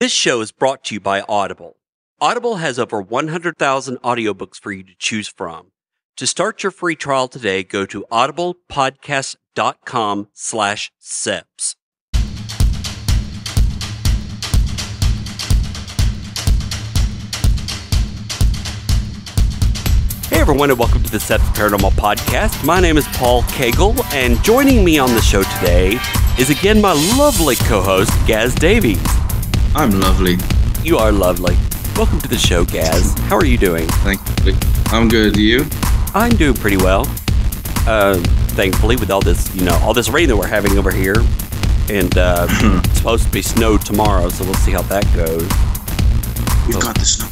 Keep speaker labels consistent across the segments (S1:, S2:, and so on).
S1: This show is brought to you by Audible. Audible has over 100,000 audiobooks for you to choose from. To start your free trial today, go to audiblepodcast.com/SEPS. Hey everyone, and welcome to the SEPS Paranormal Podcast. My name is Paul Cagle, and joining me on the show today is again my lovely co-host, Gaz Davies.
S2: I'm lovely.
S1: You are lovely. Welcome to the show, Gaz. How are you doing?
S2: Thank you. I'm good. You?
S1: I'm doing pretty well. Thankfully, with all this, all this rain that we're having over here, and it's supposed to be snow tomorrow, so we'll see how that goes.
S2: We've got the snow.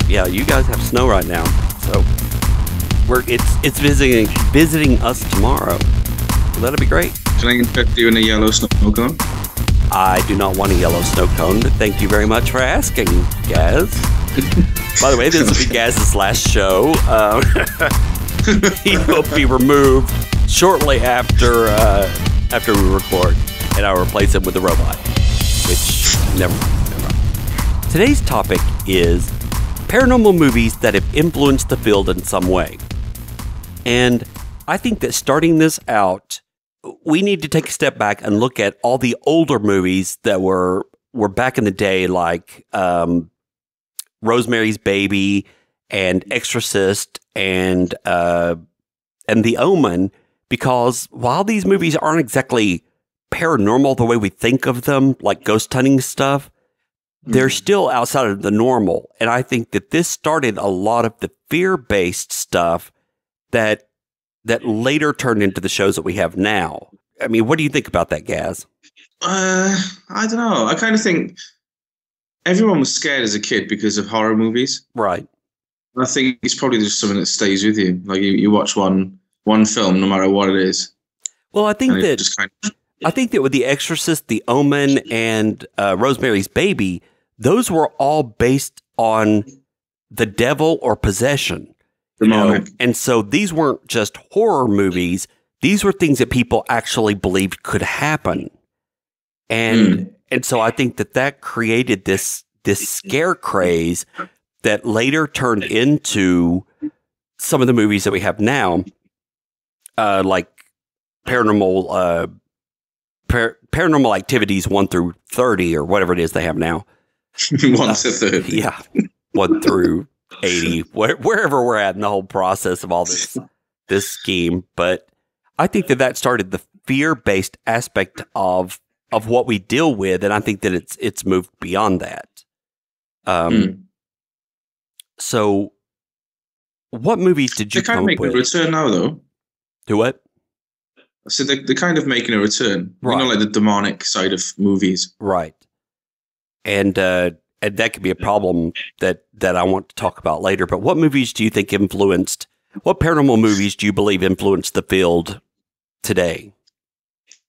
S1: Yeah, you guys have snow right now, so it's visiting us tomorrow. So that'll be great.
S2: Can I infect you in a yellow snow cone?
S1: I do not want a yellow snow cone, but thank you very much for asking, Gaz. By the way, this will be Gaz's last show. He will be removed shortly after we record, and I'll replace him with a robot. Which, never mind. Today's topic is paranormal movies that have influenced the field in some way. And I think that starting this out, we need to take a step back and look at all the older movies that were back in the day, like Rosemary's Baby and Exorcist and The Omen, because while these movies aren't exactly paranormal the way we think of them, like ghost hunting stuff, they're still outside of the normal. And I think that this started a lot of the fear-based stuff that later turned into the shows that we have now. I mean, what do you think about that, Gaz?
S2: I don't know. I kind of think everyone was scared as a kid because of horror movies.
S1: Right.
S2: I think it's probably just something that stays with you. Like you watch one film, no matter what it is.
S1: Well, I think that with The Exorcist, The Omen, and Rosemary's Baby, those were all based on the devil or possession. And so these weren't just horror movies. These were things that people actually believed could happen. And so I think that created this scare craze that later turned into some of the movies that we have now, like Paranormal Activities 1 through 30 or whatever it is they have now.
S2: 1 to 30.
S1: Yeah. 1 through 80, wherever we're at in the whole process of all this scheme. But I think that started the fear-based aspect of what we deal with, and I think that it's moved beyond that. So what movies did you come up with?
S2: They're kind of making a return now, though.
S1: To what?
S2: So they're kind of making a return.
S1: Right.
S2: Like the demonic side of movies.
S1: Right. And that could be a problem that I want to talk about later. But what movies do you think what paranormal movies do you believe influenced the field today?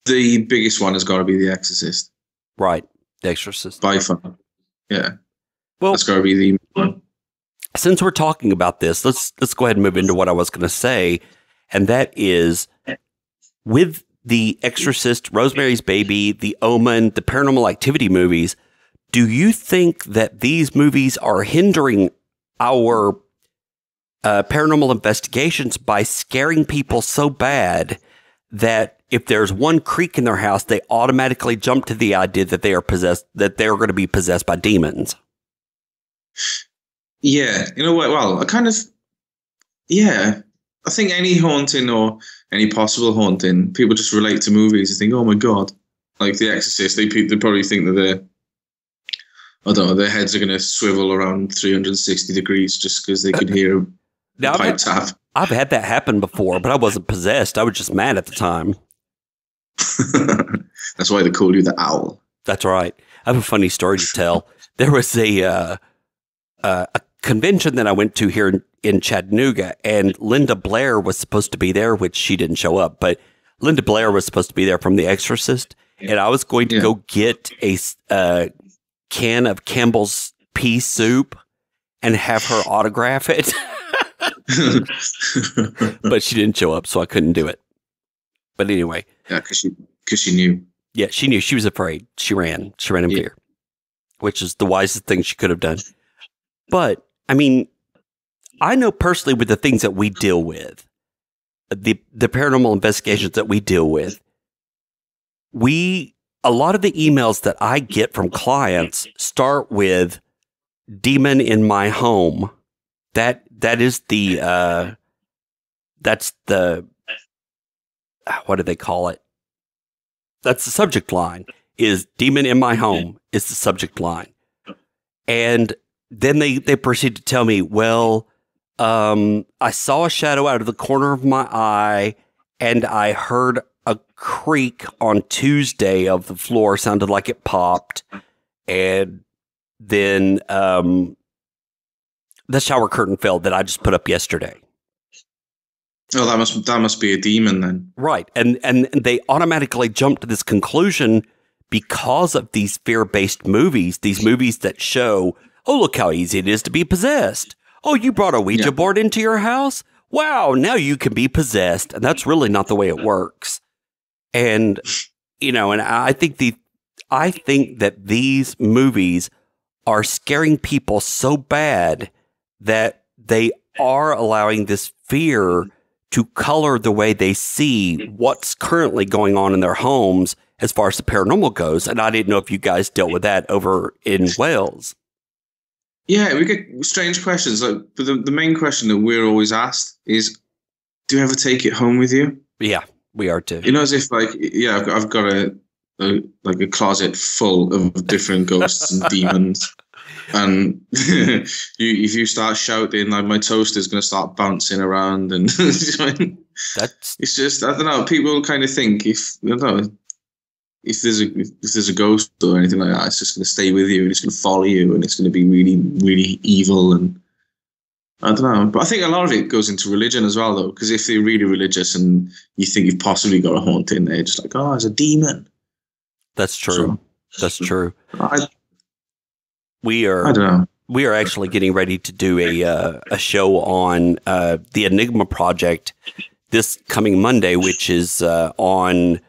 S2: The biggest one has got to be The Exorcist.
S1: Right. The Exorcist.
S2: By far. Yeah.
S1: Well,
S2: that's got to be the one.
S1: Since we're talking about this, let's go ahead and move into what I was going to say. And that is, with The Exorcist, Rosemary's Baby, The Omen, the Paranormal Activity movies, do you think that these movies are hindering our paranormal investigations by scaring people so bad that if there's one creak in their house, they automatically jump to the idea that they are going to be possessed by demons?
S2: Yeah, you know what? Well, I think any haunting or any possible haunting, people just relate to movies and think, oh my God, like The Exorcist, they probably think that their heads are going to swivel around 360 degrees just because they could hear a pipe tap.
S1: I've had that happen before, but I wasn't possessed. I was just mad at the time.
S2: That's why they call you the Owl.
S1: That's right. I have a funny story to tell. There was a convention that I went to here in Chattanooga, and Linda Blair was supposed to be there, which she didn't show up, but Linda Blair was supposed to be there from The Exorcist, and I was going to go get a can of Campbell's pea soup and have her autograph it. But she didn't show up, so I couldn't do it. But anyway.
S2: Yeah, because she knew.
S1: Yeah, she knew. She was afraid. She ran in fear. which is the wisest thing she could have done. But, I mean, I know personally with the things that we deal with, the paranormal investigations that we deal with, a lot of the emails that I get from clients start with demon in my home. That is that's the, what do they call it? That's the subject line, is demon in my home is the subject line. And then they proceed to tell me, well, I saw a shadow out of the corner of my eye, and I heard a creak on Tuesday of the floor, sounded like it popped, and then the shower curtain fell that I just put up yesterday.
S2: Oh, that must be a demon then.
S1: Right. And they automatically jump to this conclusion because of these fear-based movies, these movies that show, oh, look how easy it is to be possessed. Oh, you brought a Ouija board into your house? Wow, now you can be possessed. And that's really not the way it works. And, and I think that these movies are scaring people so bad that they are allowing this fear to color the way they see what's currently going on in their homes as far as the paranormal goes. And I didn't know if you guys dealt with that over in Wales.
S2: Yeah, we get strange questions. But the main question that we're always asked is, do you ever take it home with you?
S1: Yeah, we are too.
S2: As if I've got a closet full of different ghosts and demons. And if you start shouting, like, my toaster's going to start bouncing around, and it's just, I don't know. People kind of think if there's a ghost or anything like that, it's just going to stay with you and it's going to follow you and it's going to be really, really evil. And I don't know, but I think a lot of it goes into religion as well, though, because if you're really religious and you think you've possibly got a haunting, they're just like, oh, it's a demon.
S1: That's true. That's true. I don't
S2: know.
S1: We are actually getting ready to do a show on the Enigma Project this coming Monday, which is on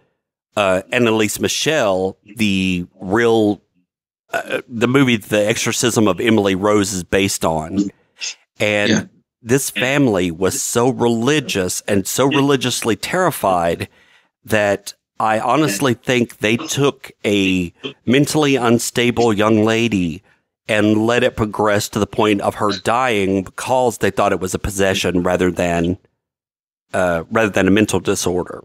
S1: Annalise Michel, the movie The Exorcism of Emily Rose is based on. And this family was so religious and so religiously terrified that I honestly think they took a mentally unstable young lady and let it progress to the point of her dying because they thought it was a possession rather than a mental disorder.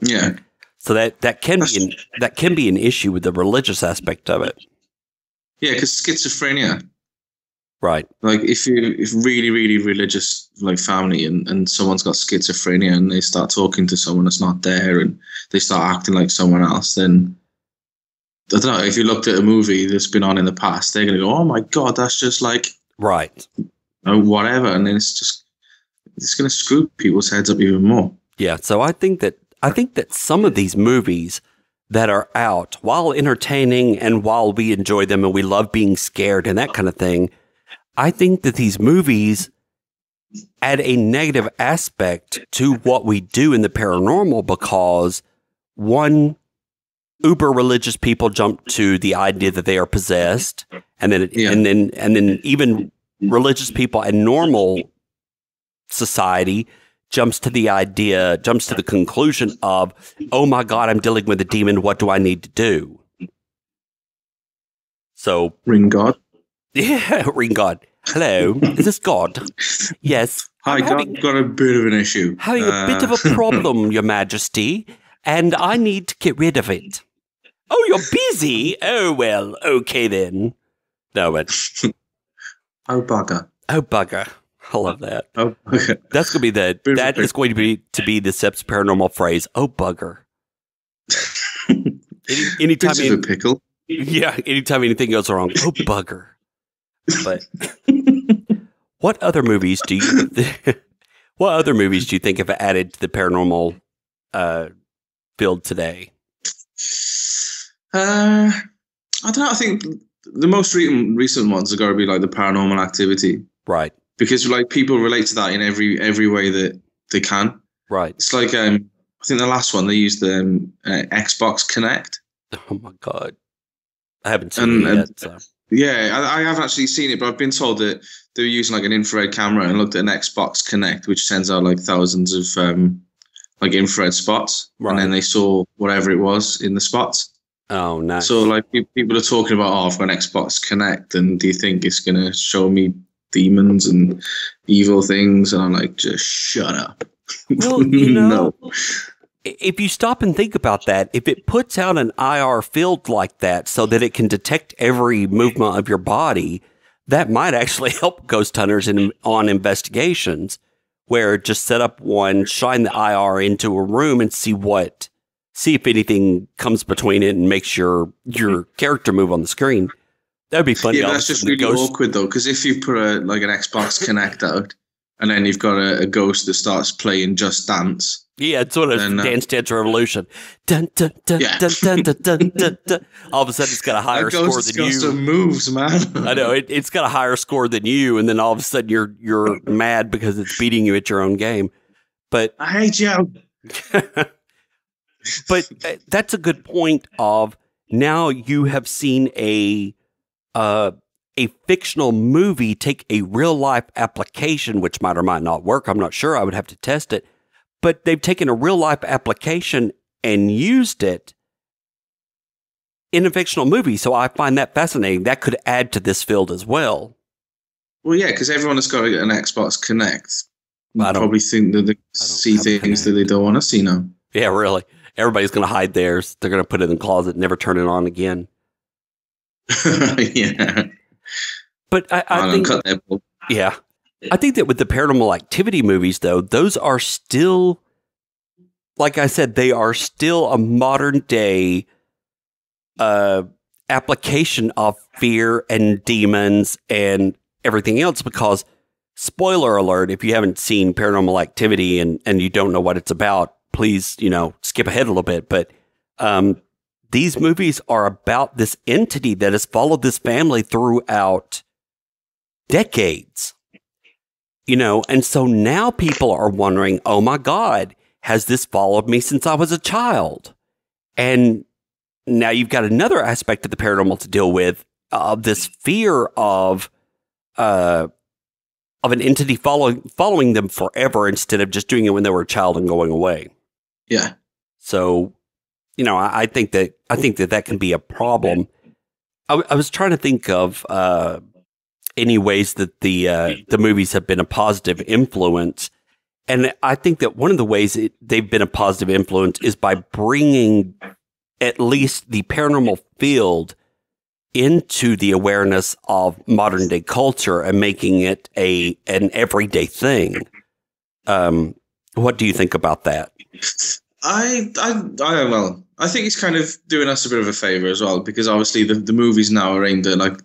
S2: Yeah.
S1: So that can be an issue with the religious aspect of it.
S2: Yeah, because schizophrenia.
S1: Right.
S2: Like if really, really religious like family and someone's got schizophrenia and they start talking to someone that's not there and they start acting like someone else, then I don't know, if you looked at a movie that's been on in the past, they're going to go, oh my God, that's just like,
S1: right,
S2: whatever. And then it's going to screw people's heads up even more.
S1: Yeah. So I think that some of these movies that are out, while entertaining and while we enjoy them and we love being scared and that kind of thing, I think that these movies add a negative aspect to what we do in the paranormal because, one, uber religious people jump to the idea that they are possessed, and then even religious people and normal society jumps to the conclusion of, oh my God, I'm dealing with a demon. What do I need to do? So
S2: ring God.
S1: Yeah, ring God. Hello, is this God? Yes.
S2: Hi, God, got a bit of an issue.
S1: Having a bit of a problem, Your Majesty, and I need to get rid of it. Oh, you're busy? Oh, well, okay then. No, but...
S2: Oh, bugger.
S1: Oh, bugger. I love that.
S2: Oh, bugger.
S1: That's going to be that is going to be the SEPS paranormal phrase. Oh, bugger. Anytime
S2: bit of a pickle.
S1: Yeah, anytime anything goes wrong. Oh, bugger. But what other movies do you think have added to the paranormal field today?
S2: I don't know. I think the most recent ones are got to be like the Paranormal Activity,
S1: right? Because
S2: like people relate to that in every way that they can,
S1: right?
S2: It's like I think the last one they used the Xbox Connect.
S1: Oh my God! I haven't seen it yet. So.
S2: Yeah, I haven't actually seen it, but I've been told that they're using like an infrared camera and looked at an Xbox Connect, which sends out like thousands of like infrared spots, and then they saw whatever it was in the spots.
S1: Oh, nice.
S2: So like people are talking about, I've got an Xbox Connect, and do you think it's gonna show me demons and evil things? And I'm like, just shut up.
S1: Well, no. If you stop and think about that, if it puts out an IR field like that so that it can detect every movement of your body, that might actually help ghost hunters on investigations, where just set up one, shine the IR into a room and see if anything comes between it and makes your character move on the screen. That'd be fun.
S2: Yeah, but that's just really awkward though, because if you put an Xbox Connect out and then you've got a ghost that starts playing Just Dance.
S1: Yeah, it's sort of Dance Dance Revolution. Dun, dun, dun, dun, dun, dun, dun, dun, dun. All of a sudden, it's got a higher score than you.
S2: Some moves, man.
S1: I know it's got a higher score than you, and then all of a sudden you're mad because it's beating you at your own game. But
S2: I hate you.
S1: But that's a good point. Of now you have seen a fictional movie take a real life application, which might or might not work. I'm not sure. I would have to test it. But they've taken a real life application and used it in a fictional movie. So I find that fascinating. That could add to this field as well.
S2: Well, yeah, because everyone has got an Xbox Connect. I probably think that they see things that they don't want to see now.
S1: Yeah, really. Everybody's going to hide theirs. They're going to put it in the closet and never turn it on again.
S2: Yeah.
S1: But I think...
S2: cut that.
S1: Yeah. I think that with the Paranormal Activity movies, though, those are still, like I said, they are still a modern day application of fear and demons and everything else. Because, spoiler alert, if you haven't seen Paranormal Activity and you don't know what it's about, please, skip ahead a little bit. But these movies are about this entity that has followed this family throughout decades. And so now people are wondering, oh my God, has this followed me since I was a child? And now you've got another aspect of the paranormal to deal with, this fear of an entity following them forever instead of just doing it when they were a child and going away.
S2: Yeah.
S1: So, I think that can be a problem. I was trying to think of any ways that the movies have been a positive influence. And I think that one of the ways they've been a positive influence is by bringing at least the paranormal field into the awareness of modern day culture and making it an everyday thing. What do you think about that?
S2: I think it's kind of doing us a bit of a favor as well, because obviously the movies now are aimed at like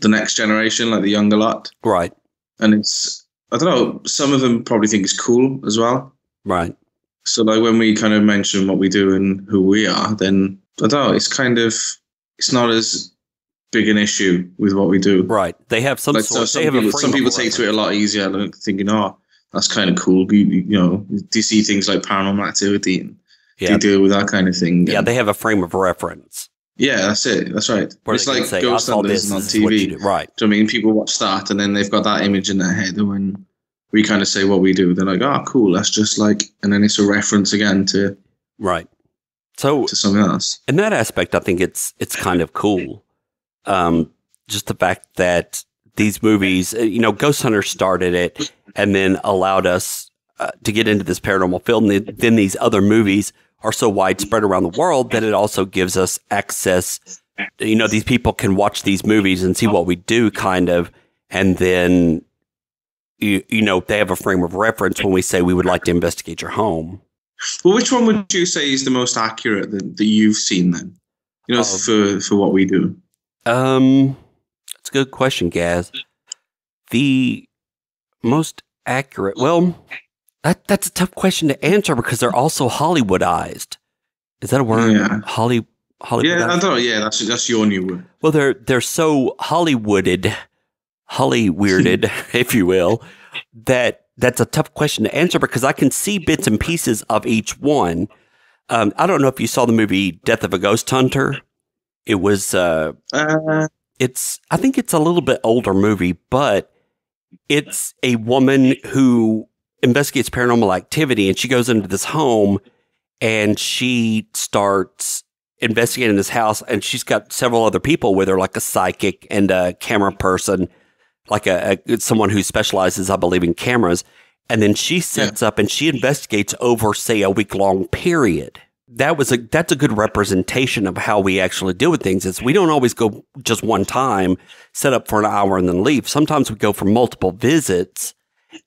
S2: the next generation, like the younger lot. Right. And it's, I don't know, some of them probably think it's cool as well. Right. So like when we kind of mention what we do and who we are, then I don't know, it's not as big an issue with what we do. Right. They have some like, sort. Some people take to it a lot easier, like thinking, "Oh, that's kind of cool." Do you see things like Paranormal Activity and they deal with that kind of thing? Yeah, they have a frame of reference. Yeah, that's it. That's right. Where it's like Ghost Hunters on TV. Right. Do you know what I mean? People watch that and then they've got that image in their head. And when we kind of say what we do, they're like, "Oh, cool. That's just like," and then it's a reference again to to something else. In that aspect, I think it's kind of cool. Just the fact that these movies, Ghost Hunters started it and then allowed us to get into this paranormal field. And then these other movies are so widespread around the world that it also gives us access. These people can watch these movies and see what we do, kind of, and then they have a frame of reference when we say we would like to investigate your home. Well, which one would you say is the most accurate that you've seen then? For what we do. That's a good question, Gaz. The most accurate. Well, that's a tough question to answer because they're also Hollywoodized. Is that a word? Yeah. Hollywood. Yeah, I don't know. Yeah, that's your new word. Well, they're so Hollyweirded, if you will, that's a tough question to answer because I can see bits and pieces of each one. I don't know if you saw the movie Death of a Ghost Hunter.
S1: It was,
S2: Uh,
S1: I think it's a little bit older movie, but it's a woman who investigates paranormal activity, and she goes into this home and she starts investigating this house, and she's got several other people with her, like a psychic and a camera person, like someone who specializes, I believe, in cameras. And then she sets up and she investigates over, say, a week-long period. That's a good representation of how we actually deal with things. Is we don't always go just one time, set up for an hour and then leave. Sometimes we go for multiple visits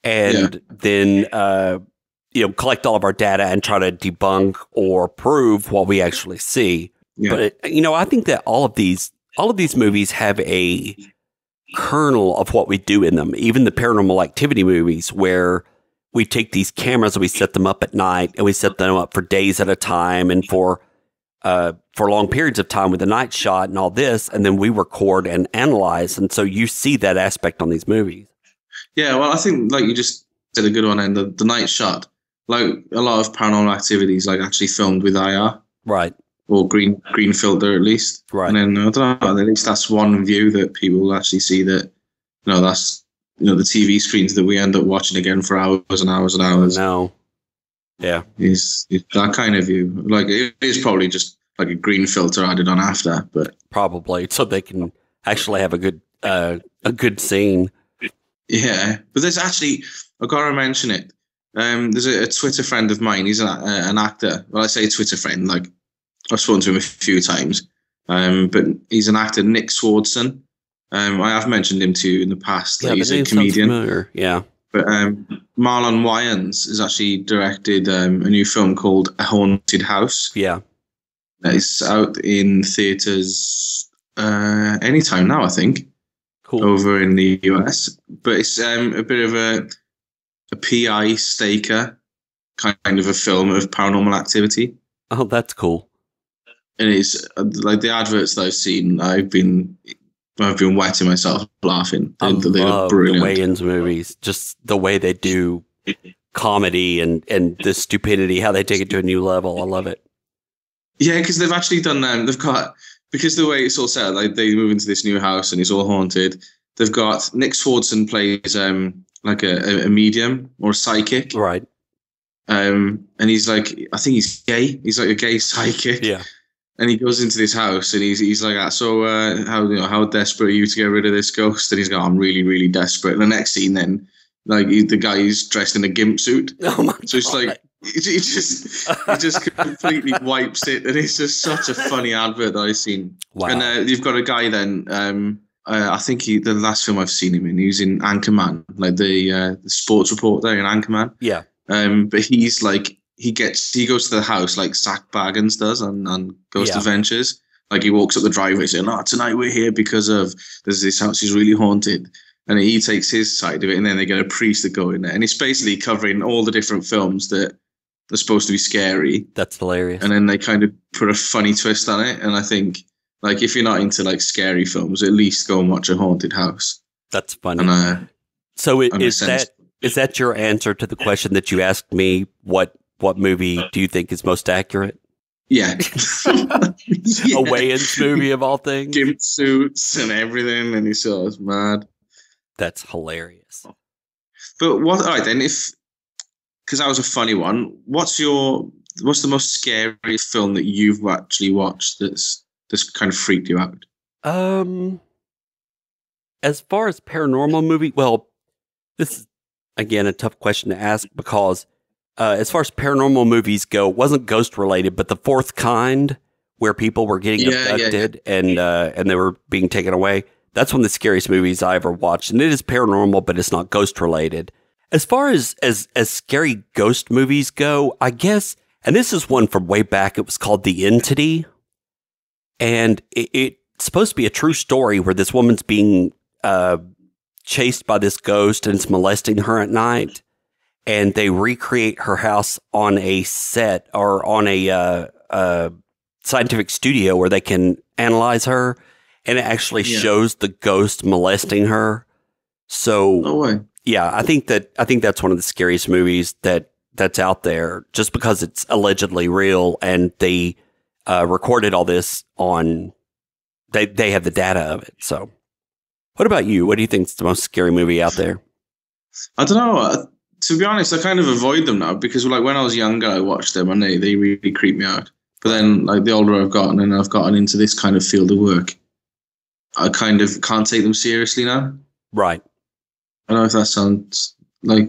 S1: and then collect all of our data and try to debunk or prove what we actually see. Yeah. But I think that all of these movies have a kernel of what we do in them. Even the Paranormal Activity movies, where we take these cameras and we set them up at night, and we set them up for days at a time and for long periods of time with a night shot and all this, and then we record and analyze. And so you see that aspect on these movies.
S2: Yeah, well, I think like you just did a good one, and the night shot, like a lot of Paranormal Activities, like actually filmed with IR,
S1: right,
S2: or green filter at least,
S1: right.
S2: And then I don't know, at least that's one view that people will actually see that, that's the TV screens that we end up watching again for hours and hours and hours.
S1: No, yeah,
S2: is that kind of view. Like it is probably just like a green filter added on after, but
S1: probably so they can actually have a good scene.
S2: Yeah, but there's actually, I've got to mention it. There's a Twitter friend of mine. He's an actor. Well, I say Twitter friend, like I've spoken to him a few times. But he's an actor, Nick Swardson. I have mentioned him to you in the past.
S1: Yeah,
S2: he's a comedian.
S1: Yeah.
S2: But Marlon Wayans has actually directed a new film called A Haunted House.
S1: Yeah.
S2: It's out in theatres anytime now, I think.
S1: Cool.
S2: Over in the US. But it's a bit of a PI staker kind of a film of paranormal activity.
S1: Oh, that's cool.
S2: And it's like the adverts that I've seen, I've been wetting myself laughing.
S1: I love the Wayans movies, just the way they do comedy and the stupidity, how they take it to a new level. I love it.
S2: Yeah, because they've actually done they've got, because the way it's all set, like they move into this new house and it's all haunted. They've got Nick Swardson plays like a medium or a psychic,
S1: right?
S2: And he's like, I think he's gay. He's like a gay psychic.
S1: Yeah. And
S2: he goes into this house and he's like, so how desperate are you to get rid of this ghost? And he's like, I'm really, really desperate. And the next scene, then, like the guy is dressed in a gimp suit.
S1: Oh my
S2: so it's
S1: God.
S2: like he just completely wipes it, and it's just such a funny advert that I've seen.
S1: Wow.
S2: And you've got a guy then. I think the last film I've seen him in, he was in Anchorman, like the sports reporter in Anchorman.
S1: Yeah.
S2: But he's like, he goes to the house like Zach Baggins does on Ghost Adventures. Like he walks up the driveway saying, tonight we're here because of there's this house is really haunted. And he takes his side of it, and then they get a priest to go in there. And it's basically covering all the different films that are supposed to be scary.
S1: That's hilarious.
S2: And then they kind of put a funny twist on it. And I think, like, if you're not into like scary films, at least go and watch A Haunted House.
S1: That's funny. And, so is that your answer to the question that you asked me? What movie do you think is most accurate?
S2: Yeah.
S1: A Wayans movie of all things?
S2: Gimp suits and everything, and he's so mad.
S1: That's hilarious.
S2: But what? All right, then, because that was a funny one. What's the most scary film that you've actually watched that's kind of freaked you out?
S1: As far as paranormal movie, well, this is again a tough question to ask because as far as paranormal movies go, it wasn't ghost related, but The Fourth Kind, where people were getting abducted and they were being taken away. That's one of the scariest movies I ever watched, and it is paranormal, but it's not ghost related. As far as scary ghost movies go, I guess, and this is one from way back. It was called The Entity, and it's supposed to be a true story where this woman's being chased by this ghost and it's molesting her at night, and they recreate her house on a set or on a scientific studio where they can analyze her. And it actually shows the ghost molesting her. So,
S2: no way.
S1: Yeah, I think that's one of the scariest movies that's out there, just because it's allegedly real, and they recorded all this on they have the data of it. So, what about you? What do you think is the most scary movie out there?
S2: I don't know. To be honest, I kind of avoid them now because, like, when I was younger, I watched them and they really creep me out. But then, like, the older I've gotten and I've gotten into this kind of field of work, I kind of can't take them seriously now.
S1: Right.
S2: I don't know if that sounds like,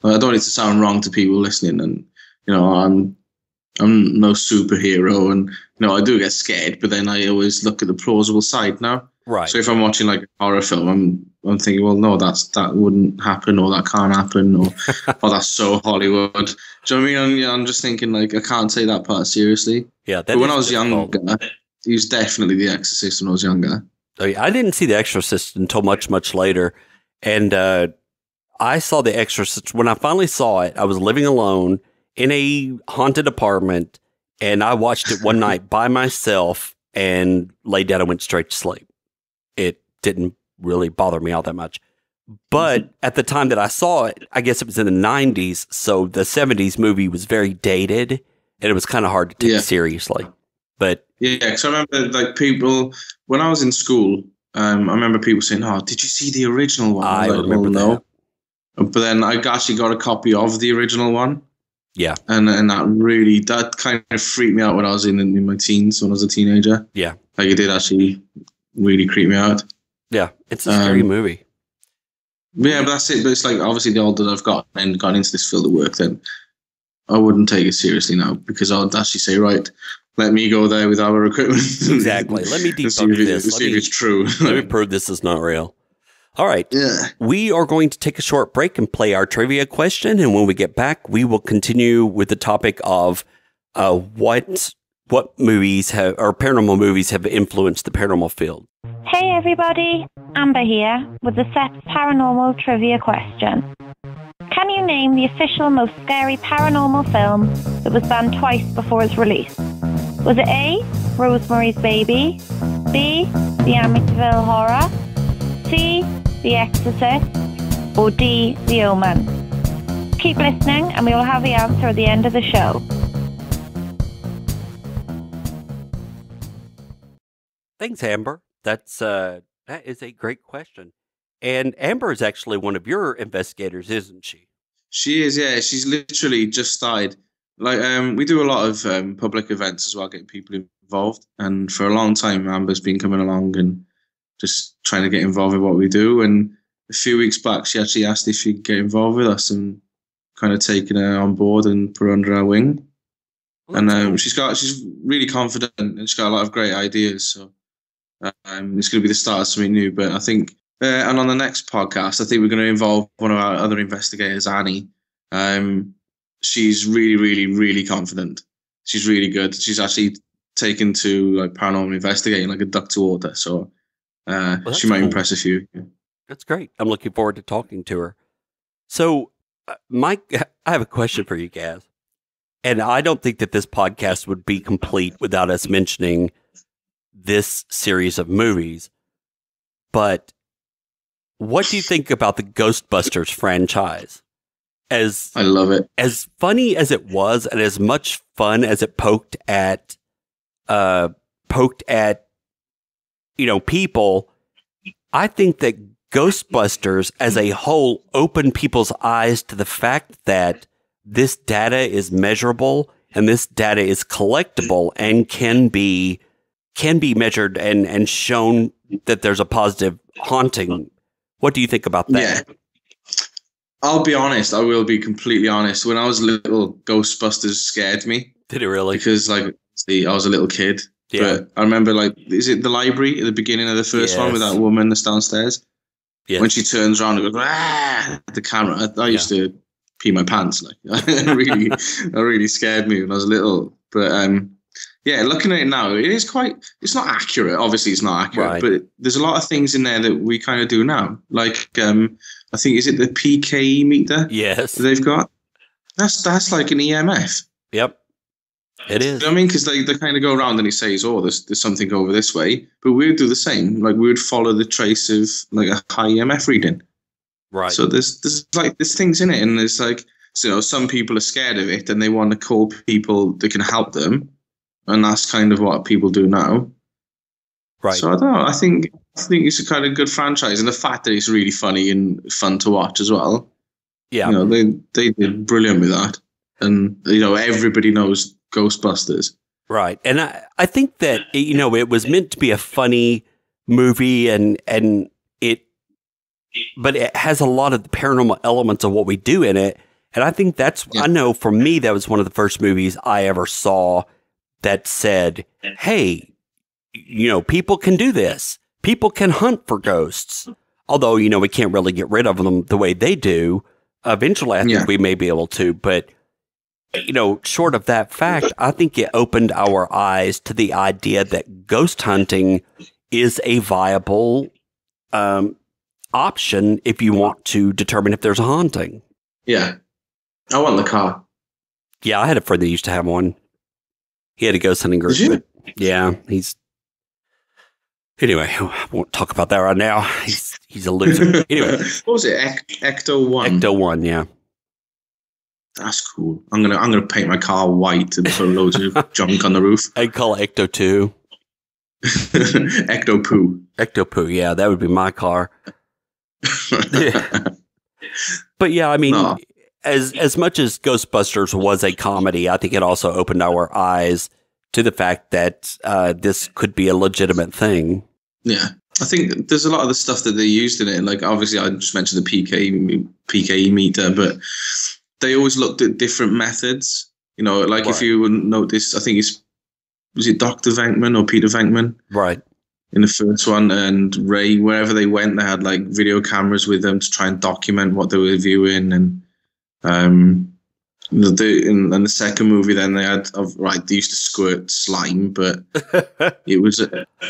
S2: I don't want it to sound wrong to people listening. And, you know, I'm no superhero and, you know, I do get scared, but then I always look at the plausible side now.
S1: Right.
S2: So if I'm watching like a horror film, I'm thinking, well, no, that wouldn't happen, or that can't happen, or oh, that's so Hollywood. Do you know what I mean? I'm just thinking like I can't take that part seriously.
S1: Yeah.
S2: But when I was younger, he was definitely The Exorcist when I was younger.
S1: Oh, yeah, I didn't see The Exorcist until much later, and I saw The Exorcist when I finally saw it. I was living alone in a haunted apartment, and I watched it one night by myself and laid down and went straight to sleep. It didn't really bother me all that much. But at the time that I saw it, I guess it was in the 90s, so the 70s movie was very dated, and it was kind of hard to take seriously. But
S2: yeah, because I remember like people, when I was in school, I remember people saying, oh, did you see the original one?
S1: I
S2: like,
S1: remember that.
S2: But then I actually got a copy of the original one.
S1: Yeah.
S2: And that kind of freaked me out when I was in my teens, when I was a teenager.
S1: Yeah.
S2: Like it did actually really creep me out.
S1: Yeah, it's a scary movie.
S2: Yeah, but that's it. But it's like, obviously, the older I've got and gone into this field of work, then I wouldn't take it seriously now because I would actually say, right, let me go there with our equipment.
S1: Exactly. Let me debunk this.
S2: See if it's true.
S1: Let me prove this is not real. All right.
S2: Yeah.
S1: We are going to take a short break and play our trivia question. And when we get back, we will continue with the topic of what movies have, or paranormal movies have influenced the paranormal field.
S3: Hey everybody, Amber here with the SEPS Paranormal Trivia question. Can you name the official most scary paranormal film that was banned twice before its release? Was it A, Rosemary's Baby, B, The Amityville Horror, C, The Exorcist, or D, The Omen? Keep listening and we will have the answer at the end of the show.
S1: Thanks, Amber. That is a great question. And Amber is actually one of your investigators, isn't she?
S2: She is, yeah. She's literally just started. Like, we do a lot of public events as well, getting people involved. And for a long time, Amber's been coming along and just trying to get involved with what we do. And a few weeks back, she actually asked if she'd get involved with us and kind of taken her on board and put her under our wing. Well, and she's really confident and she's got a lot of great ideas. So it's going to be the start of something new. But I think, and on the next podcast, I think we're going to involve one of our other investigators, Annie. She's really, really, really confident. She's really good. She's actually taken to like paranormal investigating, like a duck to water. So she might impress a few. Yeah.
S1: That's great. I'm looking forward to talking to her. So, Mike, I have a question for you guys. And I don't think that this podcast would be complete without us mentioning this series of movies. But what do you think about the Ghostbusters franchise?
S2: I love it.
S1: As funny as it was, and as much fun as it poked at people, I think that Ghostbusters as a whole opened people's eyes to the fact that this data is measurable and this data is collectible and can be measured and shown that there's a positive haunting. What do you think about that?
S2: Yeah. I'll be honest. I will be completely honest. When I was little, Ghostbusters scared me.
S1: Did it really?
S2: Because, like, see, I was a little kid.
S1: Yeah.
S2: But I remember, like, is it the library at the beginning of the first one with that woman that's downstairs?
S1: Yes.
S2: When she turns around and goes, at the camera. I used to pee my pants. Like, that really scared me when I was little. But, yeah, looking at it now, it is it's not accurate. Obviously, it's not accurate. Right. But there's a lot of things in there that we kind of do now. Like, I think, is it the PKE meter?
S1: Yes.
S2: That they've got? That's like an EMF.
S1: Yep. It is.
S2: You know what I mean? Because they kind of go around and he says, oh, there's something over this way. But we would do the same. Like, we would follow the trace of, like, a high EMF reading.
S1: Right.
S2: So there's things in it. And there's, like, so some people are scared of it and they want to call people that can help them. And that's kind of what people do now.
S1: Right.
S2: So I don't know. I think it's a kind of good franchise, and the fact that it's really funny and fun to watch as well.
S1: Yeah.
S2: You know, they did brilliant with that, and you know, everybody knows Ghostbusters.
S1: Right. And I think that, you know, it was meant to be a funny movie but it has a lot of the paranormal elements of what we do in it. And I think I know for me, that was one of the first movies I ever saw that said, hey, you know, people can do this. People can hunt for ghosts. Although, you know, we can't really get rid of them the way they do. Eventually, I think we may be able to, but you know, short of that fact, I think it opened our eyes to the idea that ghost hunting is a viable option if you want to determine if there's a haunting.
S2: Yeah. I want the car.
S1: Yeah, I had a friend that used to have one. He had a ghost hunting group.
S2: Did you?
S1: But yeah, anyway, I won't talk about that right now. He's a loser. Anyway.
S2: What was it? Ecto 1?
S1: Ecto 1, yeah.
S2: That's cool. I'm gonna paint my car white and put loads of junk on the roof.
S1: I'd call it Ecto 2.
S2: Ecto Poo.
S1: Ecto Poo, yeah, that would be my car. But yeah, I mean, as much as Ghostbusters was a comedy, I think it also opened our eyes to the fact that this could be a legitimate thing. Yeah.
S2: I think there's a lot of the stuff that they used in it. Like, obviously, I just mentioned the PKE meter, but they always looked at different methods. You know, like if you would notice, I think was it Dr. Venkman or Peter Venkman?
S1: Right.
S2: In the first one, and Ray, wherever they went, they had like video cameras with them to try and document what they were viewing. And in the second movie, then they had they used to squirt slime, but it was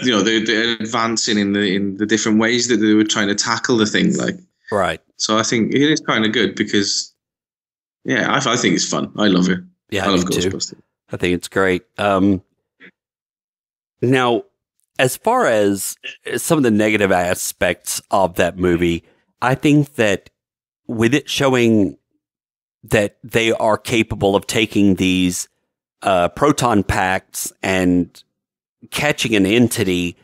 S2: you know, they're advancing in the different ways that they were trying to tackle the thing. Like,
S1: right.
S2: So I think it is kind of good because, yeah, I think it's fun. I love it.
S1: Yeah,
S2: I love Ghostbusters too.
S1: I think it's great. Now, as far as some of the negative aspects of that movie, I think that with it showing that they are capable of taking these proton packs and catching an entity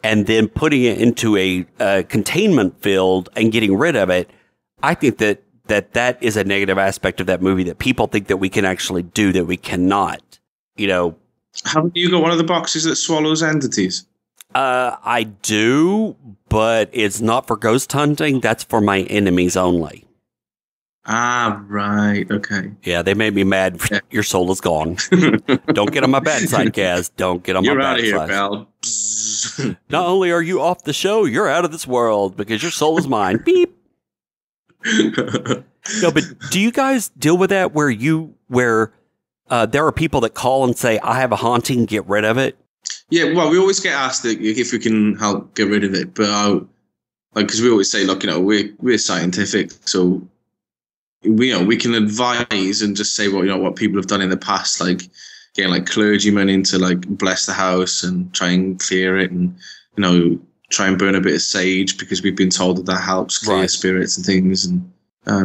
S1: and then putting it into a containment field and getting rid of it, I think that is a negative aspect of that movie that people think that we can actually do that we cannot. You know,
S2: haven't you got one of the boxes that swallows entities?
S1: I do, but it's not for ghost hunting. That's for my enemies only.
S2: Ah, right. Okay.
S1: Yeah, they made me mad. Yeah. Your soul is gone. Don't get on my bad side, Kaz. Don't get on my bad side. You're out of here, pal. Not only are you off the show, you're out of this world because your soul is mine. Beep. No, but do you guys deal with that where there are people that call and say, I have a haunting, get rid of it?
S2: Yeah, well, we always get asked if we can help get rid of it, but because we always say, look, you know, we're scientific, so we can advise and just say, well, you know, what people have done in the past, like getting like clergymen in to like bless the house and try and clear it, and you know, try and burn a bit of sage because we've been told that helps clear spirits and things. And I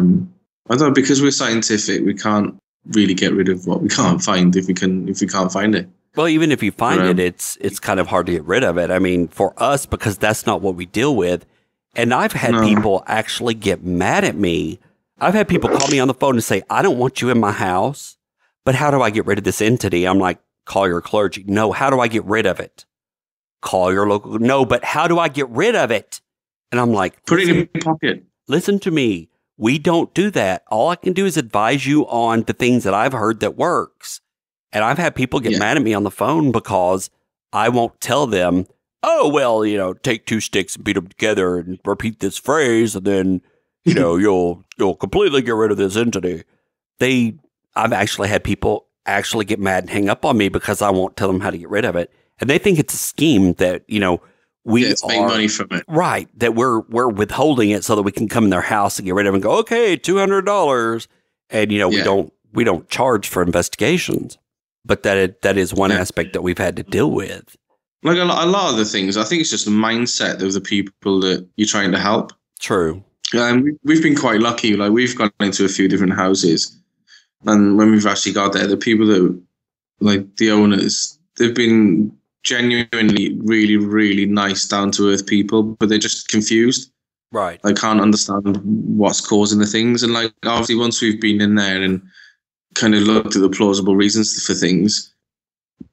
S2: don't know, because we're scientific, we can't really get rid of what we can't find if we can't find it.
S1: Well, even if you find it, it's kind of hard to get rid of it. I mean, for us, because that's not what we deal with. And I've had people actually get mad at me. I've had people call me on the phone and say, I don't want you in my house, but how do I get rid of this entity? I'm like, call your clergy. No, how do I get rid of it? Call your local. No, but how do I get rid of it? And I'm like,
S2: put it in your pocket.
S1: Listen to me. We don't do that. All I can do is advise you on the things that I've heard that works. And I've had people get mad at me on the phone because I won't tell them, oh, well, you know, take two sticks and beat them together and repeat this phrase, and then, you know, you'll completely get rid of this entity. I've actually had people actually get mad and hang up on me because I won't tell them how to get rid of it. And they think it's a scheme that, you know, make
S2: money from it.
S1: Right. That we're withholding it so that we can come in their house and get rid of it and go, okay, $200. And, you know, we don't charge for investigations. But that is one aspect that we've had to deal with.
S2: Like a lot of the things, I think it's just the mindset of the people that you're trying to help.
S1: True.
S2: We've been quite lucky. Like, we've gone into a few different houses, and when we've actually got there, the people that, like the owners, they've been genuinely really, really nice, down to earth people, but they're just confused.
S1: Right.
S2: I can't understand what's causing the things. And like, obviously, once we've been in there and kind of looked at the plausible reasons for things,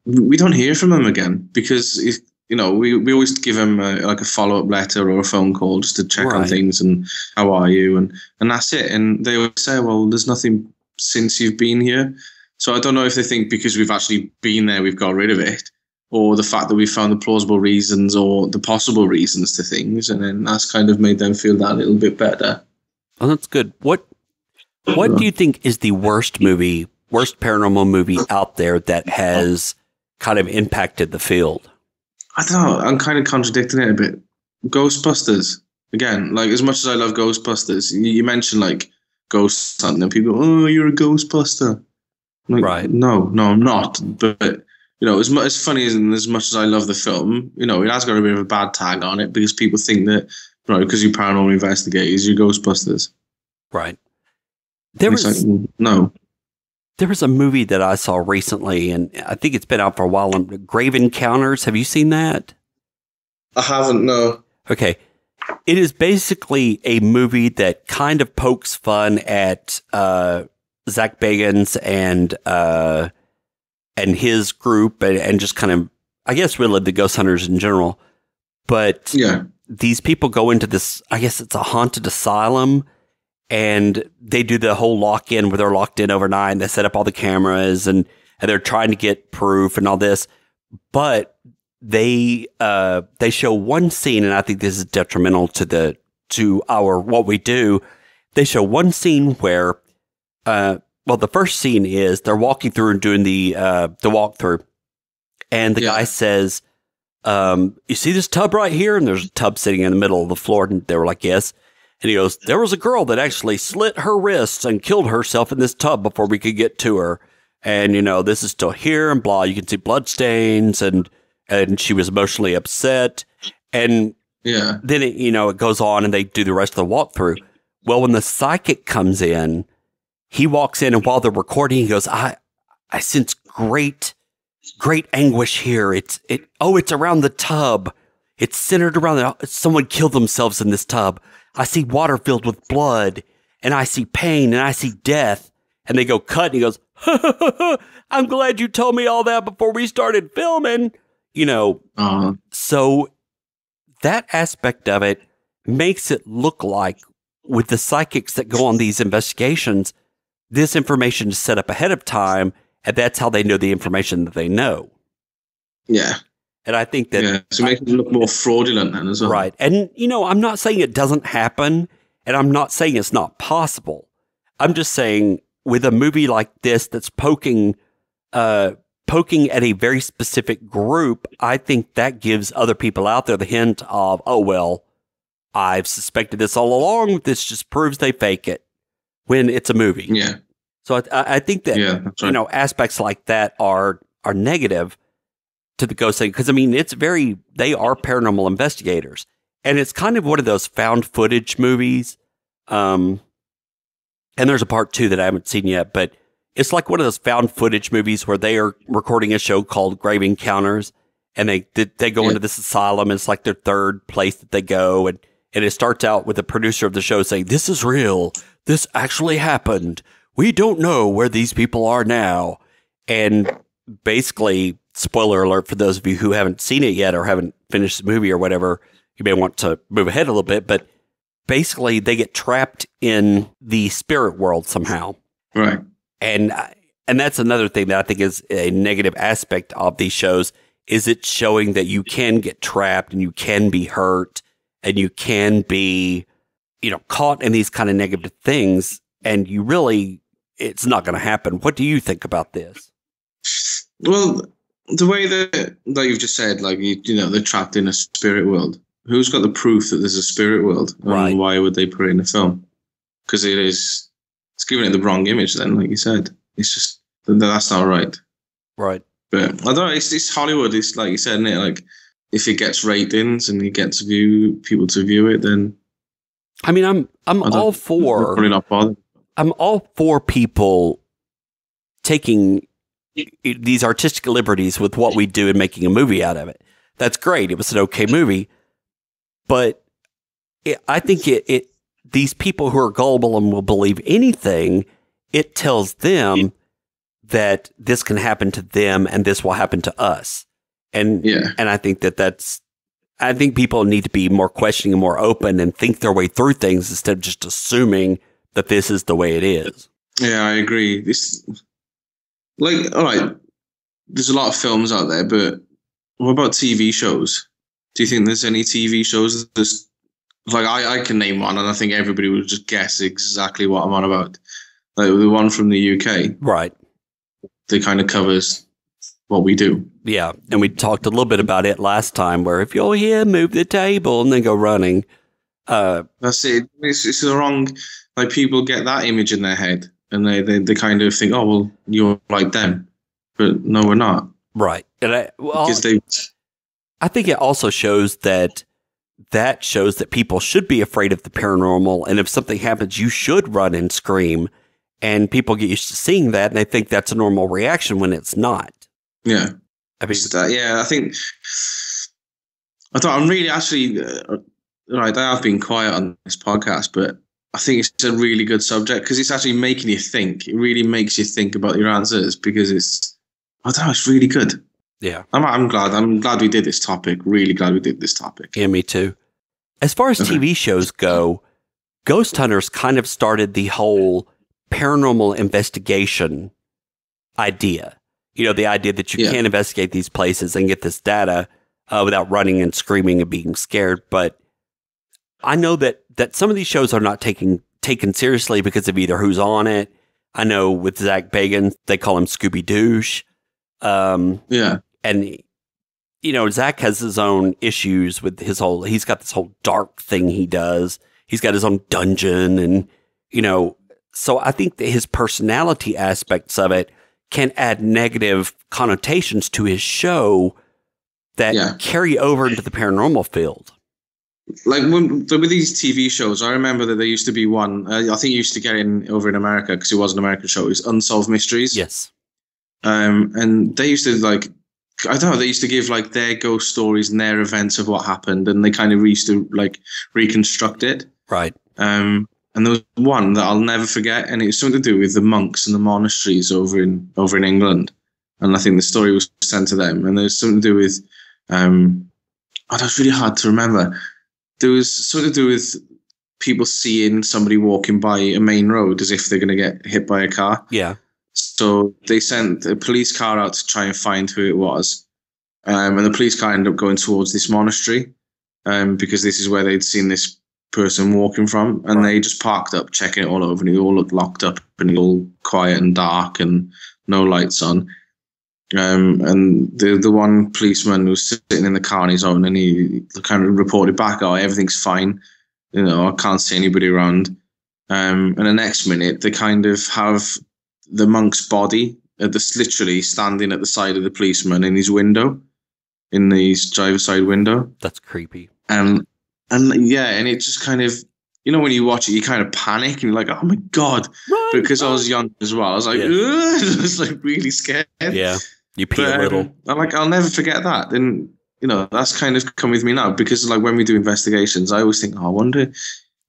S2: we don't hear from them again, because we always give them a follow-up letter or a phone call just to check on things and how are you, and that's it. And they always say, well, there's nothing since you've been here. So I don't know if they think because we've actually been there, we've got rid of it, or the fact that we found the plausible reasons or the possible reasons to things, and then that's kind of made them feel that a little bit better.
S1: Oh, that's good. What do you think is the worst paranormal movie out there that has kind of impacted the field?
S2: I don't know. I'm kind of contradicting it a bit. Ghostbusters. Again, like, as much as I love Ghostbusters, you mentioned like ghost hunting and people, oh, you're a Ghostbuster. Like,
S1: right.
S2: No, I'm not. But, as funny as much as I love the film, it has got a bit of a bad tag on it, because people think that, because you're paranormal investigators, you're Ghostbusters.
S1: Right.
S2: No.
S1: There was a movie that I saw recently, and I think it's been out for a while, Grave Encounters. Have you seen that?
S2: I haven't, no.
S1: Okay. It is basically a movie that kind of pokes fun at Zach Bagans and his group, and just kind of, I guess, really the ghost hunters in general. But these people go into this, I guess it's a haunted asylum, and they do the whole lock-in where they're locked in overnight, and they set up all the cameras, and they're trying to get proof and all this. But they show one scene, and I think this is detrimental to our what we do. They show one scene where, the first scene is they're walking through and doing the walkthrough, and the guy says, "You see this tub right here?" And there's a tub sitting in the middle of the floor, and they were like, "Yes." And he goes, "There was a girl that actually slit her wrists and killed herself in this tub before we could get to her. And, this is still here and blah. You can see blood stains, and she was emotionally upset." And then it goes on, and they do the rest of the walkthrough. Well, when the psychic comes in, he walks in, and while they're recording, he goes, I sense great anguish here. It's around the tub. It's centered around someone killed themselves in this tub. I see water filled with blood, and I see pain, and I see death." And they go cut, and he goes, "I'm glad you told me all that before we started filming." So that aspect of it makes it look like, with the psychics that go on these investigations, this information is set up ahead of time, and that's how they know the information that they know.
S2: Yeah.
S1: And I think that...
S2: so make it look more fraudulent then as well.
S1: Right. And, I'm not saying it doesn't happen, and I'm not saying it's not possible. I'm just saying, with a movie like this that's poking at a very specific group, I think that gives other people out there the hint of, oh, well, I've suspected this all along. This just proves they fake it, when it's a movie.
S2: Yeah.
S1: So I think that,
S2: that's right.
S1: Aspects like that are negative to the ghost thing, because they are paranormal investigators, and it's kind of one of those found footage movies. And there's a part 2 that I haven't seen yet, but it's like one of those found footage movies where they are recording a show called Grave Encounters, and they go into this asylum, and it's like their third place that they go, and it starts out with the producer of the show saying, "This is real. This actually happened. We don't know where these people are now." And basically, spoiler alert for those of you who haven't seen it yet or haven't finished the movie or whatever, you may want to move ahead a little bit, but basically they get trapped in the spirit world somehow.
S2: Right.
S1: And that's another thing that I think is a negative aspect of these shows, is it's showing that you can get trapped, and you can be hurt, and you can be, caught in these kind of negative things, and it's not going to happen. What do you think about this?
S2: Well, the way that you've just said, like, they're trapped in a spirit world. Who's got the proof that there's a spirit world?
S1: Right.
S2: And why would they put it in a film? Because it's giving it the wrong image then, like you said. It's just, that's not right.
S1: Right.
S2: But I don't know, it's Hollywood. It's like you said, isn't it? Like, if it gets ratings and you get people to view it, then...
S1: I mean, I'm all for...
S2: Probably not bothered.
S1: I'm all for people taking these artistic liberties with what we do in making a movie out of it. That's great. It was an okay movie, but I think these people who are gullible and will believe anything, it tells them that this can happen to them and this will happen to us. And I think I think people need to be more questioning and more open and think their way through things instead of just assuming that this is the way it is.
S2: Yeah, I agree. All right, there's a lot of films out there, but what about TV shows? Do you think there's any TV shows that's like I can name one, and I think everybody would just guess exactly what I'm on about. Like the one from the UK,
S1: right?
S2: That kind of covers what we do.
S1: Yeah, and we talked a little bit about it last time, where if you're here, move the table, and then go running.
S2: That's it. It's the wrong. Like people get that image in their head, and they kind of think, oh well, you're like them, but no, we're not.
S1: Right, and
S2: because
S1: I think it also shows that people should be afraid of the paranormal, and if something happens, you should run and scream, and people get used to seeing that, and they think that's a normal reaction when it's not.
S2: Yeah,
S1: I mean,
S2: I think I'm really actually right. I have been quiet on this podcast, but I think it's a really good subject because it's actually making you think. It really makes you think about your answers because it's really good.
S1: Yeah,
S2: I'm glad we did this topic. Really glad we did this topic.
S1: Yeah, me too. As far as TV shows go, Ghost Hunters kind of started the whole paranormal investigation idea. You know, the idea that you can't investigate these places and get this data without running and screaming and being scared. But I know that some of these shows are not taken seriously because of either who's on it. I know with Zach Bagans, they call him Scooby Douche. And, you know, Zach has his own issues with he's got this whole dark thing he does. He's got his own dungeon and, you know, so I think that his personality aspects of it can add negative connotations to his show that carry over into the paranormal field.
S2: Like with these TV shows, I remember that there used to be one, I think you used to get in over in America because it was an American show. It was Unsolved Mysteries.
S1: Yes.
S2: And they used to they used to give like their ghost stories and their events of what happened, and they kind of used to like reconstruct it.
S1: Right.
S2: And there was one that I'll never forget, and it was something to do with the monks and the monasteries over in England. And I think the story was sent to them, and there's something to do with that's really hard to remember. There was something to do with people seeing somebody walking by a main road as if they're going to get hit by a car.
S1: Yeah.
S2: So they sent a police car out to try and find who it was. And the police car ended up going towards this monastery because this is where they'd seen this person walking from. And they just parked up, checking it all over. And it all looked locked up and all quiet and dark and no lights on. And the one policeman was sitting in the car on his own, and he kind of reported back, "Oh, everything's fine. You know, I can't see anybody around." And the next minute, they kind of have the monk's body literally standing at the side of the policeman in his window, in his driver's side window.
S1: That's creepy.
S2: And it just kind of, you know, when you watch it, you kind of panic and you're like, "Oh my God!" Because I was young as well. I was like, I was like really scared.
S1: Yeah. You pee a little.
S2: I'll never forget that. And, you know, that's kind of come with me now because, like, when we do investigations, I always think, I wonder,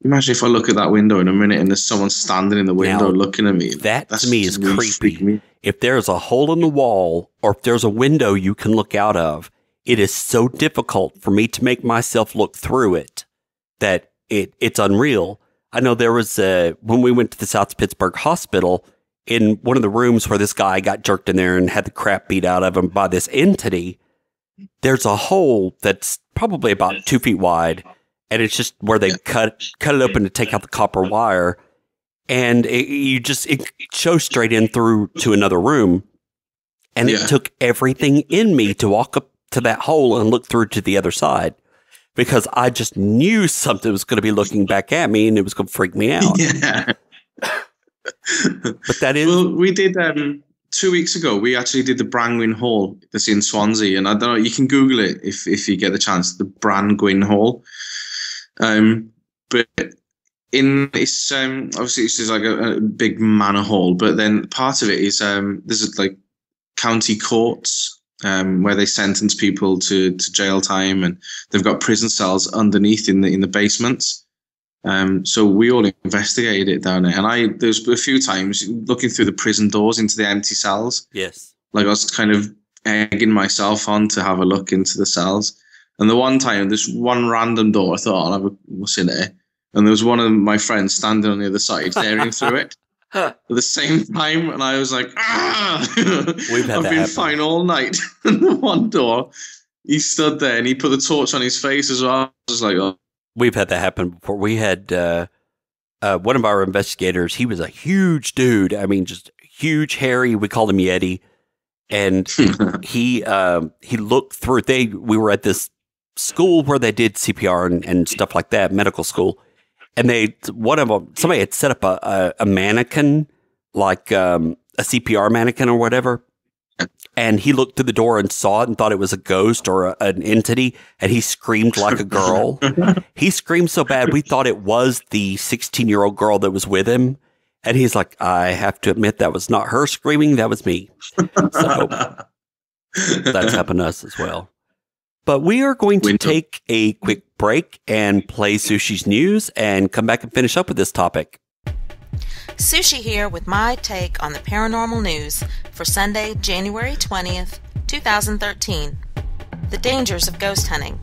S2: imagine if I look at that window in a minute and there's someone standing in the window looking at me.
S1: That to me is really creepy. If there's a hole in the wall or if there's a window you can look out of, it is so difficult for me to make myself look through it that it's unreal. I know there was when we went to the South Pittsburgh Hospital, in one of the rooms where this guy got jerked in there and had the crap beat out of him by this entity, there's a hole that's probably about 2 feet wide, and it's just where they cut it open to take out the copper wire, and it shows straight in through to another room, and it took everything in me to walk up to that hole and look through to the other side, because I just knew something was going to be looking back at me, and it was going to freak me out.
S2: Yeah.
S1: But that is...
S2: Well, we did 2 weeks ago. We actually did the Brangwyn Hall that's in Swansea, and I don't know. You can Google it if you get the chance. The Brangwyn Hall, but it's obviously it's just like a big manor hall. But then part of it is there's like county courts where they sentence people to jail time, and they've got prison cells underneath in the basements. So we all investigated it down there, and there's a few times looking through the prison doors into the empty cells.
S1: Yes,
S2: like I was kind of egging myself on to have a look into the cells. And the one time, this one random door, I thought, I'll have what's in there, and there was one of my friends standing on the other side, staring through it at the same time, and I was like, ah! I've been fine all night. And the one door, he stood there and he put the torch on his face as well. I was like, oh.
S1: We've had that happen before. We had one of our investigators. He was a huge dude. I mean, just huge, hairy. We called him Yeti. And he looked through. We were at this school where they did CPR and stuff like that, medical school. And somebody had set up a mannequin, like a CPR mannequin or whatever. And he looked through the door and saw it and thought it was a ghost or an entity. And he screamed like a girl. He screamed so bad, we thought it was the 16-year-old girl that was with him. And he's like, I have to admit that was not her screaming. That was me. So that's happened to us as well. But we are going to take a quick break and play Sushi's news and come back and finish up with this topic.
S4: Sushi here with my take on the paranormal news for Sunday, January 20th, 2013. The dangers of ghost hunting.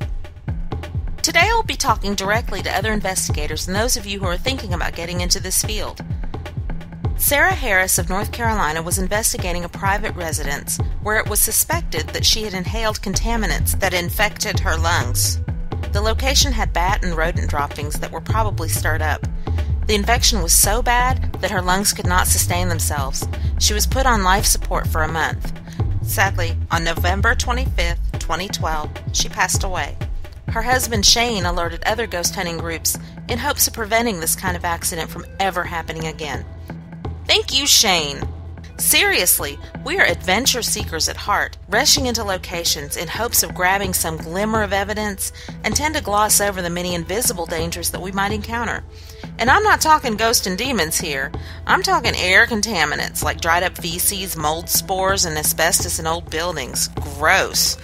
S4: Today I'll be talking directly to other investigators and those of you who are thinking about getting into this field. Sarah Harris of North Carolina was investigating a private residence where it was suspected that she had inhaled contaminants that infected her lungs. The location had bat and rodent droppings that were probably stirred up. The infection was so bad that her lungs could not sustain themselves. She was put on life support for a month. Sadly, on November 25th, 2012, she passed away. Her husband Shane alerted other ghost hunting groups in hopes of preventing this kind of accident from ever happening again. Thank you, Shane. Seriously, we are adventure seekers at heart, rushing into locations in hopes of grabbing some glimmer of evidence and tend to gloss over the many invisible dangers that we might encounter. And I'm not talking ghosts and demons here. I'm talking air contaminants like dried up feces, mold spores, and asbestos in old buildings. Gross.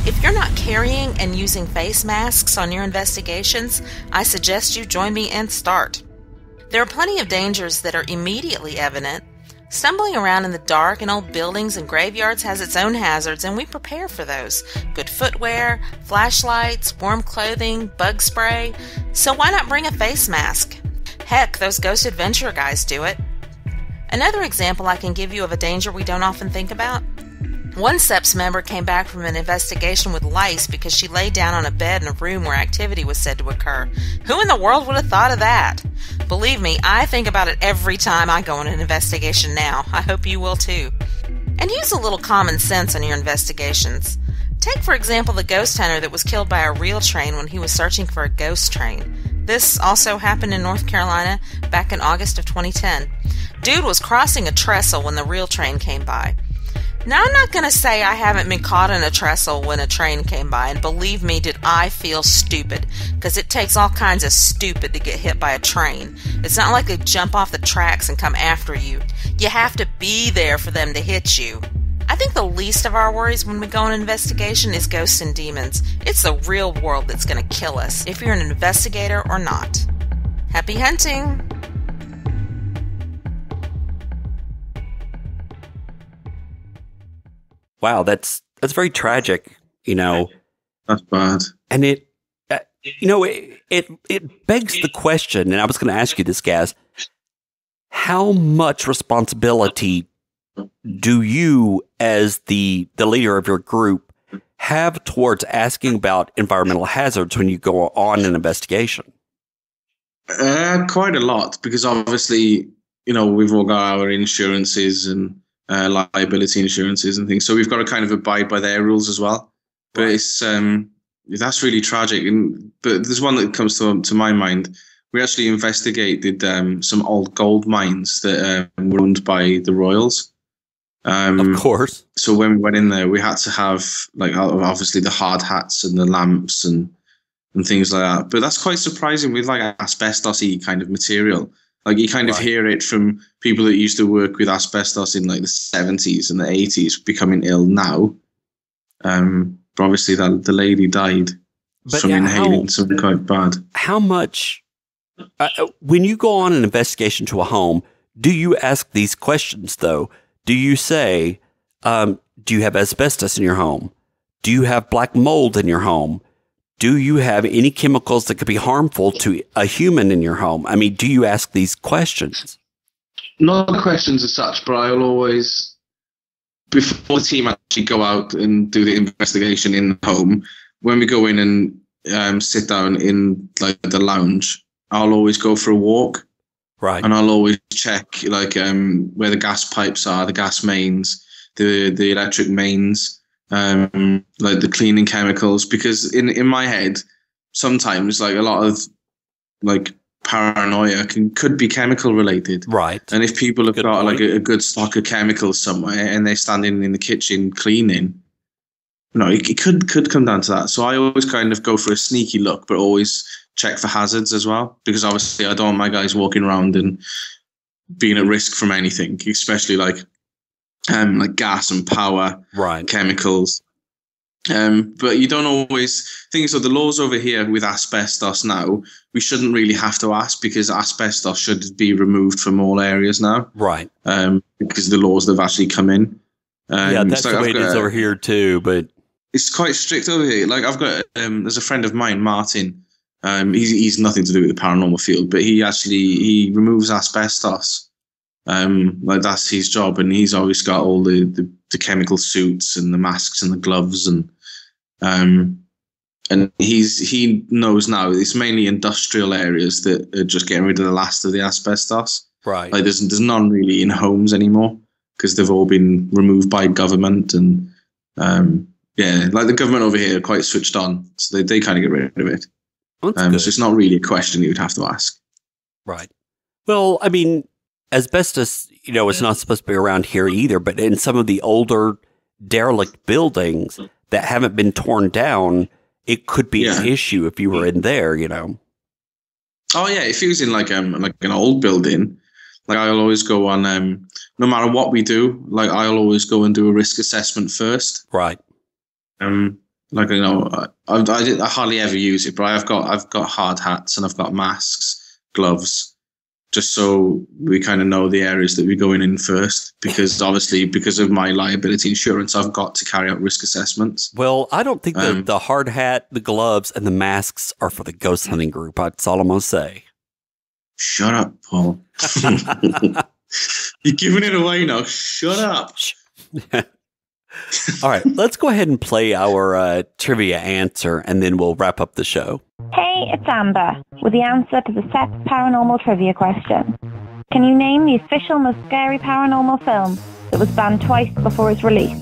S4: If you're not carrying and using face masks on your investigations, I suggest you join me and start. There are plenty of dangers that are immediately evident. Stumbling around in the dark in old buildings and graveyards has its own hazards, and we prepare for those. Good footwear, flashlights, warm clothing, bug spray. So why not bring a face mask? Heck, those ghost adventure guys do it. Another example I can give you of a danger we don't often think about. One SEPS member came back from an investigation with lice because she lay down on a bed in a room where activity was said to occur. Who in the world would have thought of that? Believe me, I think about it every time I go on an investigation now. I hope you will too. And use a little common sense on your investigations. Take, for example, the ghost hunter that was killed by a real train when he was searching for a ghost train. This also happened in North Carolina back in August of 2010. Dude was crossing a trestle when the real train came by. Now, I'm not going to say I haven't been caught in a trestle when a train came by, and believe me, did I feel stupid, because it takes all kinds of stupid to get hit by a train. It's not like they jump off the tracks and come after you. You have to be there for them to hit you. I think the least of our worries when we go on an investigation is ghosts and demons. It's the real world that's going to kill us, if you're an investigator or not. Happy hunting!
S1: Wow, that's very tragic, you know.
S2: That's bad.
S1: And it begs the question, and I was going to ask you this, Gaz, how much responsibility do you, as the leader of your group, have towards asking about environmental hazards when you go on an investigation?
S2: Quite a lot, because obviously, we've all got our insurances and liability insurances and things, so we've got to kind of abide by their rules as well. But it's that's really tragic. But there's one that comes to my mind. We actually investigated some old gold mines that were owned by the royals.
S1: Of course. So
S2: when we went in there, we had to have obviously the hard hats and the lamps and things like that. But that's quite surprising with asbestos-y kind of material. Like you kind of hear it from people that used to work with asbestos in like the 70s and the 80s becoming ill now. But obviously the lady died from inhaling something quite bad.
S1: How much, when you go on an investigation to a home, do you ask these questions though? Do you say, do you have asbestos in your home? Do you have black mold in your home? Do you have any chemicals that could be harmful to a human in your home? I mean, do you ask these questions?
S2: Not questions as such, but I'll always, before the team actually go out and do the investigation in the home, when we go in and sit down in like the lounge, I'll always go for a walk.
S1: Right.
S2: And I'll always check like where the gas pipes are, the gas mains, the electric mains, like the cleaning chemicals, because in my head, sometimes like a lot of like paranoia could be chemical related.
S1: Right.
S2: And if people have got like a good stock of chemicals somewhere and they're standing in the kitchen cleaning, it could come down to that. So I always kind of go for a sneaky look, but always check for hazards as well, because obviously I don't want my guys walking around and being at risk from anything, especially like gas and power, chemicals. But you don't always think so. The laws over here with asbestos now, we shouldn't really have to ask, because asbestos should be removed from all areas now.
S1: Right.
S2: Because the laws that have actually come in.
S1: That's the way it is over here too, but
S2: it's quite strict over here. Like I've got, there's a friend of mine, Martin. He's nothing to do with the paranormal field, but he removes asbestos. Like that's his job, and he's always got all the chemical suits and the masks and the gloves, and he knows now it's mainly industrial areas that are just getting rid of the last of the asbestos.
S1: Right.
S2: Like there's none really in homes anymore, because they've all been removed by government, and like the government over here are quite switched on, so they kind of get rid of it. So it's not really a question you would have to ask.
S1: Right. Well, I mean, asbestos, it's not supposed to be around here either, but in some of the older derelict buildings that haven't been torn down, it could be an issue if you were in there,
S2: Oh yeah, if he was in like an old building, like I'll always go on, no matter what we do, like I'll always go and do a risk assessment first.
S1: Right.
S2: Like I hardly ever use it, but I've got hard hats and I've got masks, gloves, just so we kind of know the areas that we're going in first. Because obviously, because of my liability insurance, I've got to carry out risk assessments.
S1: Well, I don't think the hard hat, the gloves, and the masks are for the ghost hunting group. That's all I'm gonna say.
S2: Shut up, Paul. You're giving it away now. Shut up.
S1: All right, let's go ahead and play our trivia answer, and then we'll wrap up the show.
S3: Hey, it's Amber with the answer to the SEPS paranormal trivia question. Can you name the official most scary paranormal film that was banned twice before its release?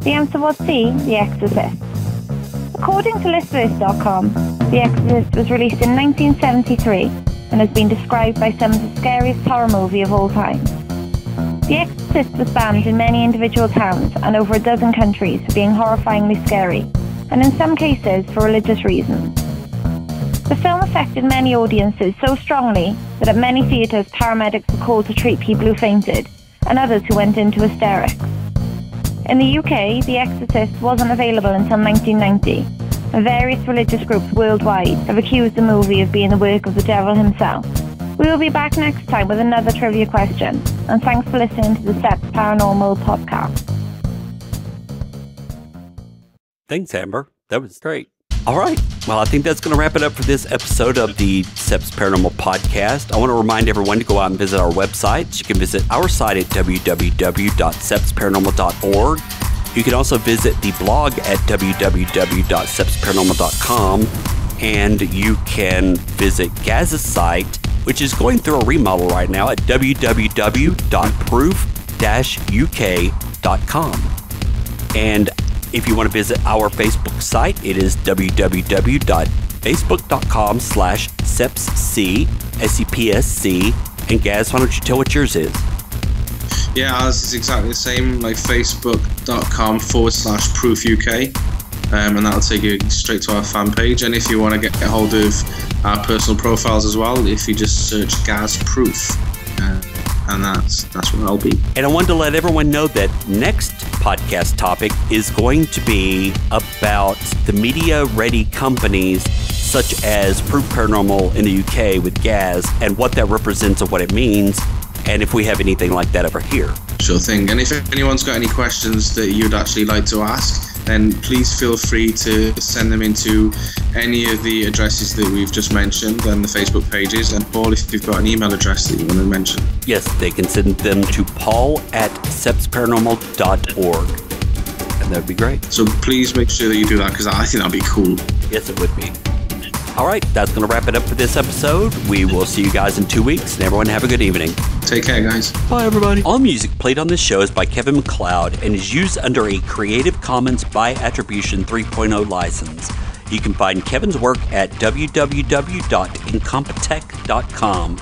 S3: The answer was C, The Exorcist. According to Listverse.com, The Exorcist was released in 1973 and has been described by some as the scariest horror movie of all time. The Exorcist was banned in many individual towns and over a dozen countries for being horrifyingly scary, and in some cases for religious reasons. The film affected many audiences so strongly that at many theatres paramedics were called to treat people who fainted, and others who went into hysterics. In the UK, The Exorcist wasn't available until 1990, and various religious groups worldwide have accused the movie of being the work of the devil himself. We will be back next time with another trivia question, and thanks for listening to the SEPS Paranormal podcast.
S1: Thanks, Amber. That was great. All right. Well, I think that's going to wrap it up for this episode of the SEPS Paranormal podcast. I want to remind everyone to go out and visit our website. You can visit our site at www.sepsparanormal.org. You can also visit the blog at www.sepsparanormal.com, and you can visit Gaz's site, which is going through a remodel right now, at www.proof-uk.com. And if you want to visit our Facebook site, it is www.facebook.com/SEPSC, SEPSC. And Gaz, why don't you tell what yours is?
S2: Yeah, ours is exactly the same, like facebook.com/proofuk. and that'll take you straight to our fan page. And if you want to get a hold of our personal profiles as well, if you just search Gaz Proof, and that's where I'll be.
S1: And I wanted to let everyone know that next podcast topic is going to be about the media-ready companies such as Proof Paranormal in the UK with Gaz, and what that represents and what it means, and if we have anything like that over here.
S2: Sure thing. And if anyone's got any questions that you'd actually like to ask, then please feel free to send them into any of the addresses that we've just mentioned and the Facebook pages. And Paul, if you've got an email address that you want to mention.
S1: Yes, they can send them to paul@sepsparanormal.org. And that'd be great.
S2: So please make sure that you do that, because I think that'd be cool.
S1: Yes, it would be. All right, that's going to wrap it up for this episode. We will see you guys in 2 weeks, and everyone have a good evening.
S2: Take care, guys.
S1: Bye, everybody. All music played on this show is by Kevin MacLeod and is used under a Creative Commons by Attribution 3.0 license. You can find Kevin's work at www.incompetech.com.